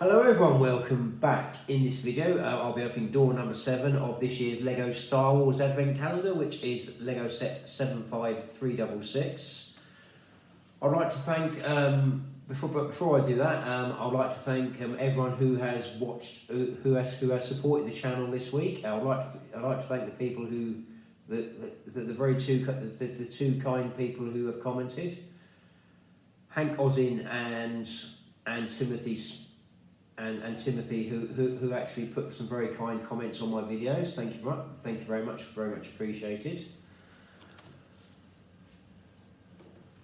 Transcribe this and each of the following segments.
Hello everyone, welcome back. In this video I'll be opening door number 7 of this year's LEGO Star Wars Advent Calendar, which is LEGO set 75366. I'd like to thank, before I do that, I'd like to thank everyone who has watched, who has supported the channel this week. I'd like to thank the people who, the two kind people who have commented, Hank Osin and Timothy. And Timothy, who actually put some very kind comments on my videos. Thank you very much, very much appreciated.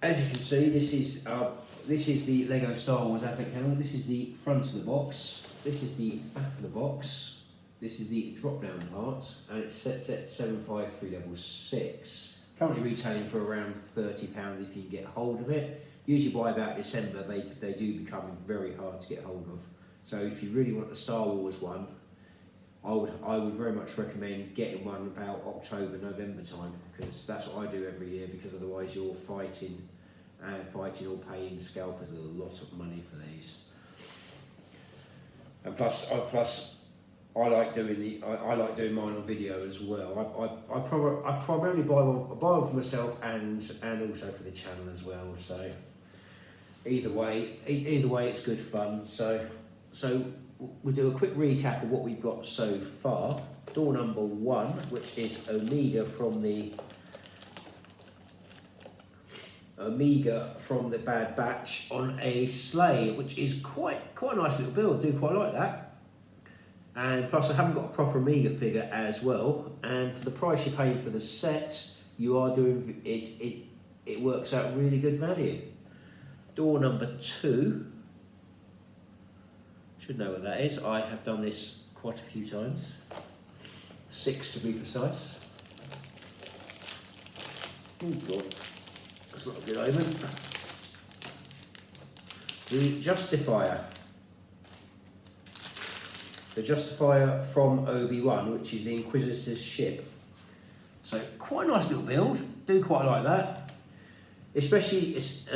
As you can see, this is the LEGO Star Wars Advent Calendar. This is the front of the box. This is the back of the box. This is the drop-down part, and it's set at 75366. Currently retailing for around £30 if you can get hold of it. Usually by about December, they do become very hard to get hold of. So if you really want the Star Wars one, I would very much recommend getting one about October, November time, because that's what I do every year, because otherwise you're fighting or paying scalpers a lot of money for these. And plus I like doing mine on video as well. I primarily buy one for myself and also for the channel as well. So either way it's good fun. So we'll do a quick recap of what we've got so far. Door number 1, which is Omega from the Bad Batch on a sleigh, which is quite a nice little build. Do quite like that. And plus I haven't got a proper Omega figure as well. And for the price you're paying for the set, you are doing it works out really good value. Door number 2. Should know what that is. I have done this quite a few times. 6 to be precise. Oh God, that's not a good omen. The Justifier. The Justifier from Obi-Wan, which is the Inquisitor's ship. So quite a nice little build. Do quite like that. Especially if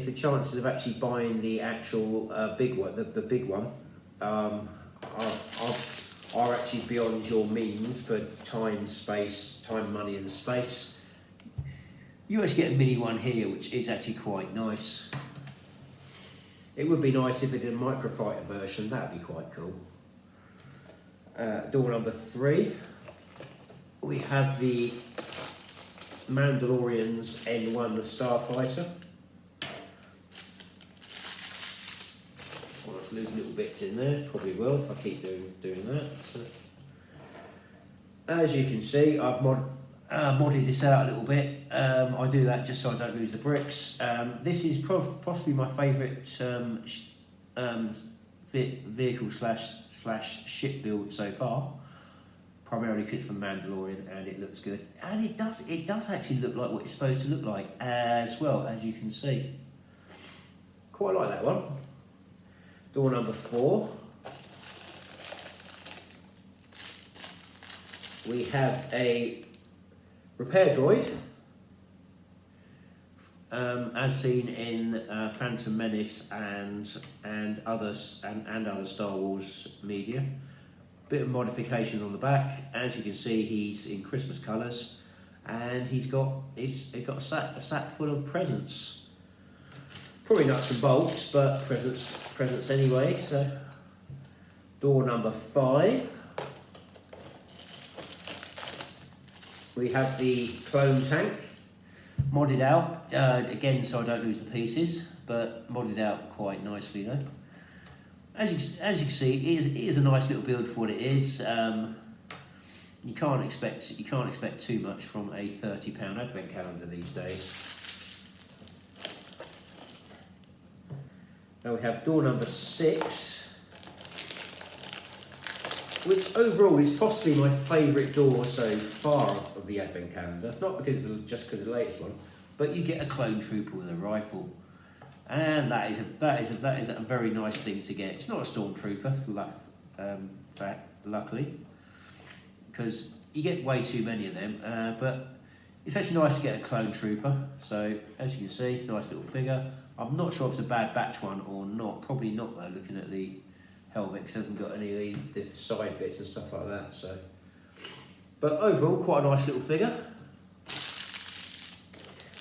the chances of actually buying the actual big one, the big one, are actually beyond your means for time, money, and space. You actually get a mini one here, which is actually quite nice. It would be nice if it did a microfighter version. That'd be quite cool. Door number 3. We have the Mandalorian's N1, the Starfighter. Well, let's lose little bits in there. Probably will if I keep doing that. So, as you can see, I've modded this out a little bit. I do that just so I don't lose the bricks. This is possibly my favourite vehicle slash ship build so far. Primarily because it's from Mandalorian, and it looks good, and it does actually look like what it's supposed to look like as well, as you can see. Quite like that one. Door number 4. We have a repair droid, as seen in Phantom Menace and other Star Wars media. Bit of modifications on the back. As you can see, he's in Christmas colours, and he's got a sack full of presents. Probably nuts and bolts, but presents anyway. So, door number 5. We have the clone tank, modded out again, so I don't lose the pieces, but modded out quite nicely though. As you can see, it is a nice little build for what it is. You can't expect too much from a £30 advent calendar these days. Now we have door number 6, which overall is possibly my favourite door so far of the advent calendar. Not just because of the latest one, but you get a clone trooper with a rifle. And that is a very nice thing to get. It's not a stormtrooper, luckily, because you get way too many of them. But it's actually nice to get a clone trooper. So as you can see, nice little figure. I'm not sure if it's a bad batch one or not. Probably not though, looking at the helmet, because it hasn't got any of the side bits and stuff like that. So, but overall, quite a nice little figure.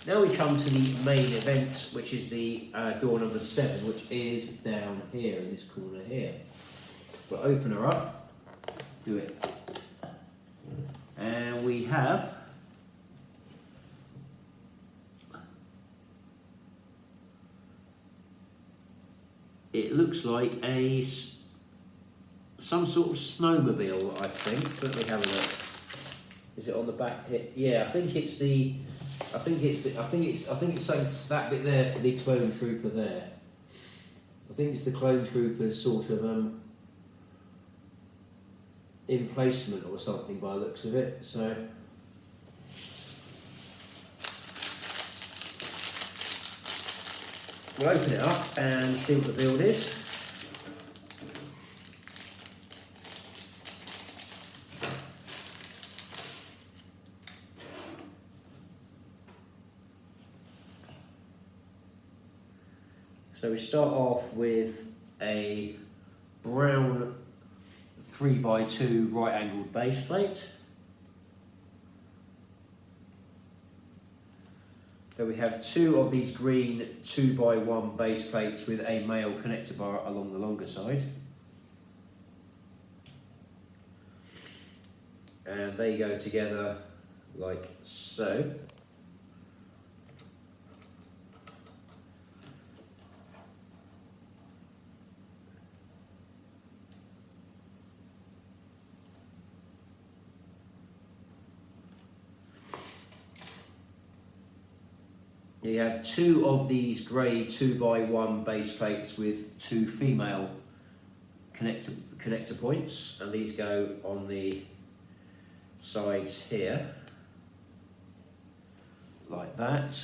Now we come to the main event, which is the door number 7, which is down here in this corner here. We'll open her up, do it, and we have it looks like some sort of snowmobile, I think. Let me have a look. Is it on the back here? Yeah, I think it's that bit there for the clone trooper there. I think it's the clone trooper's sort of emplacement or something by the looks of it. So we'll open it up and see what the build is. So we start off with a brown 3x2 right angled base plate. Then we have 2 of these green 2x1 base plates with a male connector bar along the longer side. And they go together like so. You have 2 of these grey 2x1 base plates with 2 female connector points, and these go on the sides here, like that.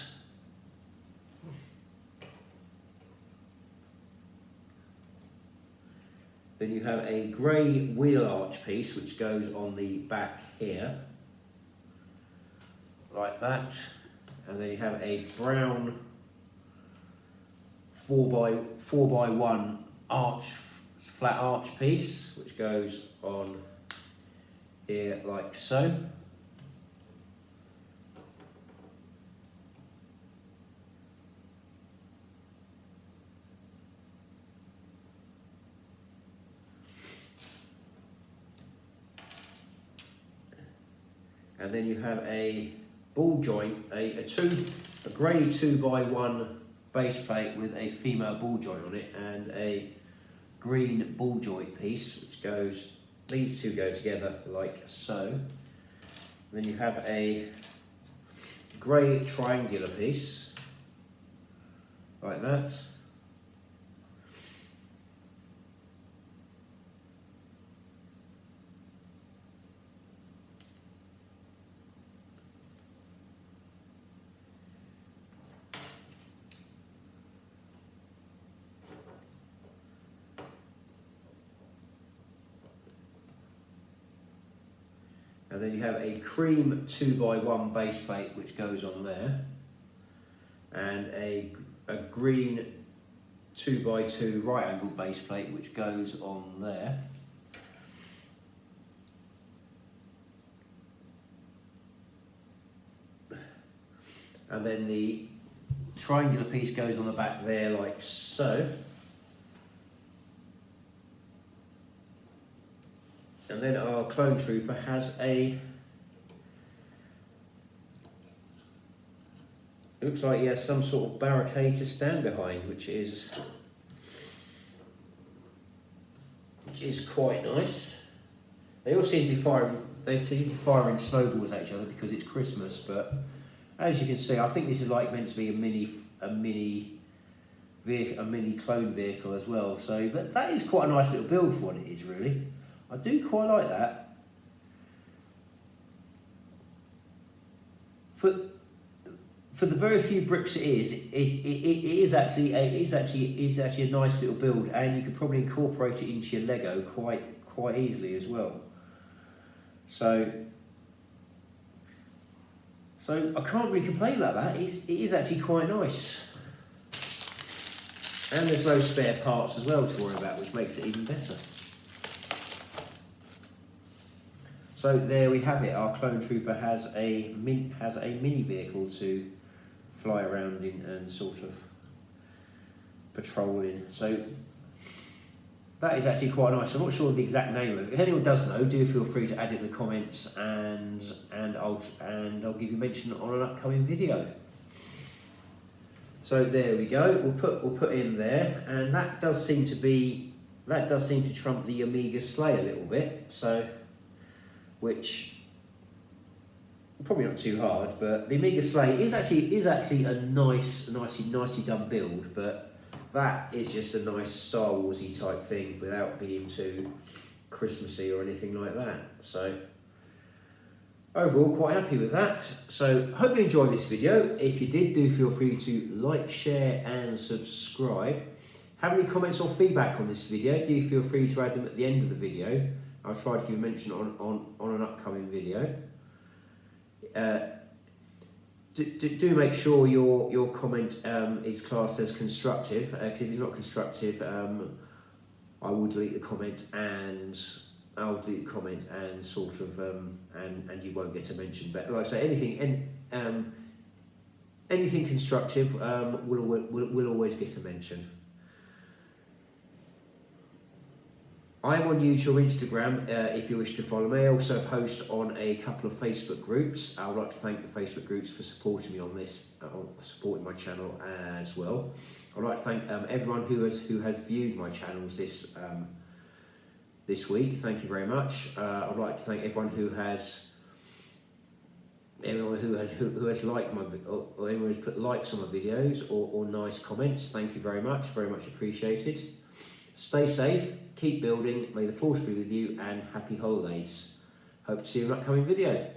Then you have a grey wheel arch piece which goes on the back here, like that. And then you have a brown 4x1 flat arch piece which goes on here like so. And then you have a ball joint, a grey 2x1 base plate with a female ball joint on it, and a green ball joint piece which goes, these 2 go together like so. Then you have a grey triangular piece like that. And then you have a cream 2x1 base plate which goes on there, and a green 2x2 right angle base plate which goes on there. And then the triangular piece goes on the back there like so. And then our clone trooper has it looks like he has some sort of barricade to stand behind, which is quite nice. They all seem to be firing snowballs at each other because it's Christmas, but as you can see, I think this is like meant to be a mini clone vehicle as well. So, but that is quite a nice little build for what it is, really. I do quite like that. For the very few bricks it is actually a nice little build, and you could probably incorporate it into your Lego quite easily as well. So I can't really complain about that. It is actually quite nice. And there's no spare parts as well to worry about, which makes it even better. So there we have it. Our clone trooper has a mini vehicle to fly around in and sort of patrol in. So that is actually quite nice. I'm not sure of the exact name of it. If anyone does know, do feel free to add it in the comments, and I'll give you mention on an upcoming video. So there we go. We'll put in there, and that does seem to trump the Omega Slay a little bit. So, which probably not too hard, but the Omega Slay is actually a nicely done build, but that is just a nice Star Warsy type thing without being too Christmassy or anything like that. So overall, quite happy with that. So hope you enjoyed this video. If you did, do feel free to like, share and subscribe. Have any comments or feedback on this video, do feel free to add them at the end of the video. I'll try to give a mention on an upcoming video. Do make sure your comment is classed as constructive, because if it's not constructive, I will delete the comment, and I'll delete the comment and sort of and you won't get a mention. But like I say, anything constructive will always get a mention. I'm on YouTube or Instagram if you wish to follow me. I also post on a couple of Facebook groups. I would like to thank the Facebook groups for supporting me on this, supporting my channel as well. I'd like to thank everyone who has viewed my channels this week. Thank you very much. I'd like to thank everyone who has liked my or anyone who's put likes on my videos or nice comments. Thank you very much appreciated. Stay safe, keep building, may the force be with you, and happy holidays. Hope to see you in an upcoming video.